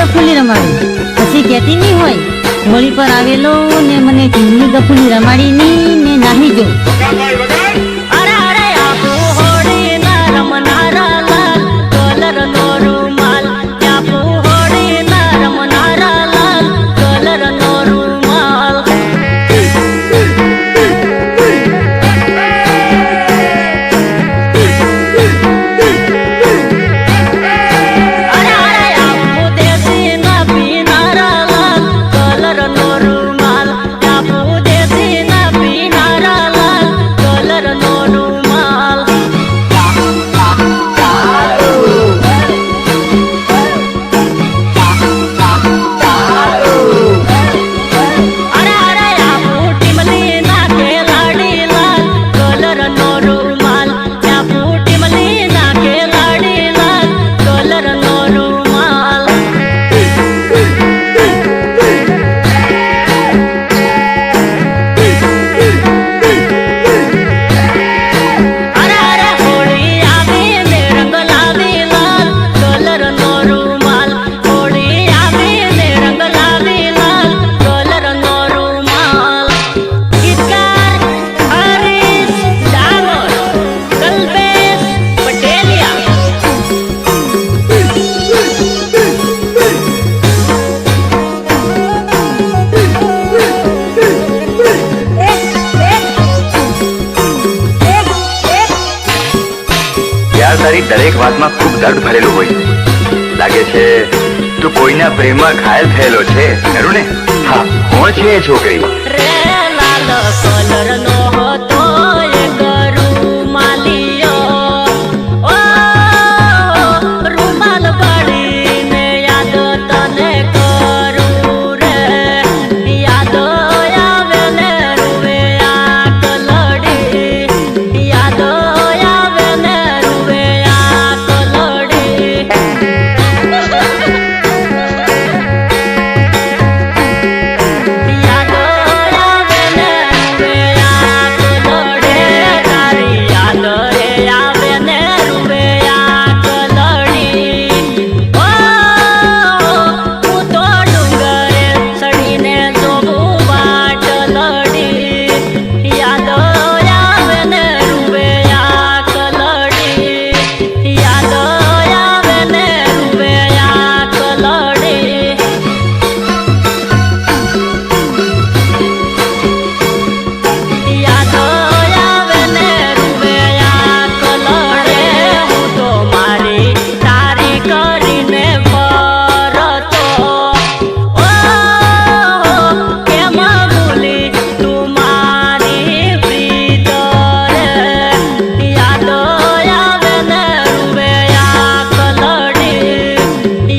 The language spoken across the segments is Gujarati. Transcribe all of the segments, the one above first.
ગફુલી રમાડું. પછી કહેતી નહીં હોય હોળી પર આવેલો ને મને ટીમની ગફુલી રમાડી ની ને નાહી જો. અરે અરે આપો હોળી ના રમનારા લાલ કલર નો રૂમાલ. આપો હોળી ના રમનારા લાલ કલર નો રૂમાલ. અરે અરે આપો દેશી ના પીનારા લાલ કલર નો રૂમાલ. આપો દેશી ના પીનારા લાલ કલર નો રૂમાલ. અરે અરે આપો ટીમલી ના ખેલાડી લાલ કલર નો રૂમાલ. આપો ટીમલી ના ખેલાડી લાલ કલર નો રૂમાલ. અરે અરે હોળી આવી ને રંગ લાવી લાલ કલર નો રૂમાલ. હોળી આવી ને રંગ લાવી લાલ કલર નો રૂમાલ. ગીતકાર હરીશ ડામોર, કલ્પેશ પટેલિયા. યાર તારી દરેક વાતમાં ખૂબ દર્દ ભરેલું હોય. લાગે છે તું કોઈના પ્રેમમાં ઘાયલ થયેલો છે, ખરું ને? હા, કોણ છે એ છોકરી? રે લાલ કલર નો હતો એક રૂમાલિયો. ઓ રૂમાલ પડીને યાદ તને કરું રે. યાદ આવે ને રૂવે આંખ લડી. યાદ આવે ને રૂવે આંખ લડી. યાદ આવે ને રૂવે આંખ લડે. તારી યાદ રે આવે ને રૂવે આંખ લડી. ઓ હું તો ડુંગરે ચડીને જોવું વાટ લડી. યાદ આવે ને રૂવે આંખ લડી. યાદ આવે ને રૂવે આંખ લડી. યાદ આવે ને રૂવે આંખ લડે. હું તો મારી તારી કરીને ફરતો. ઓ કેમ ભૂલી તું મારી પ્રીત રે. યાદ આવે ને રૂવે આંખ લડી.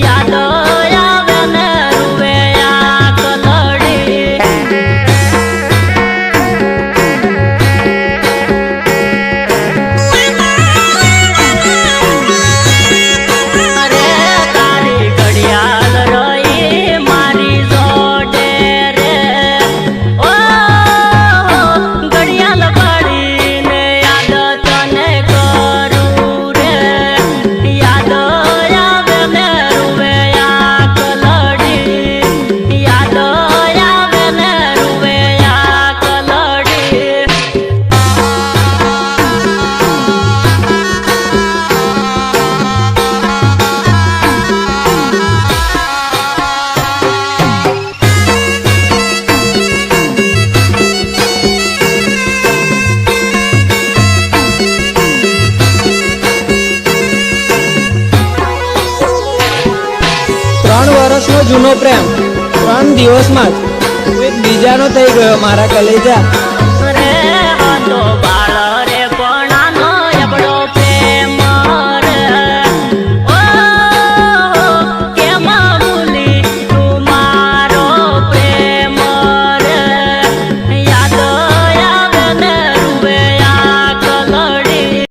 યાદ આવે ને રૂવે આંખ લડી. અરે તારી ઘડિયાળ રહી મારી જોડે રે. ઓ ઘડિયાળ પડીને યાદ તને કરું રે. યાદ આવે ને રૂવે આંખ લડી. યાદ આવે ને રૂવે આંખ લડી. ત્રણ વર્ષનો જૂનો પ્રેમ 3 દિવસમાં જ એક બીજાનો થઈ ગયો મારા કલેજા.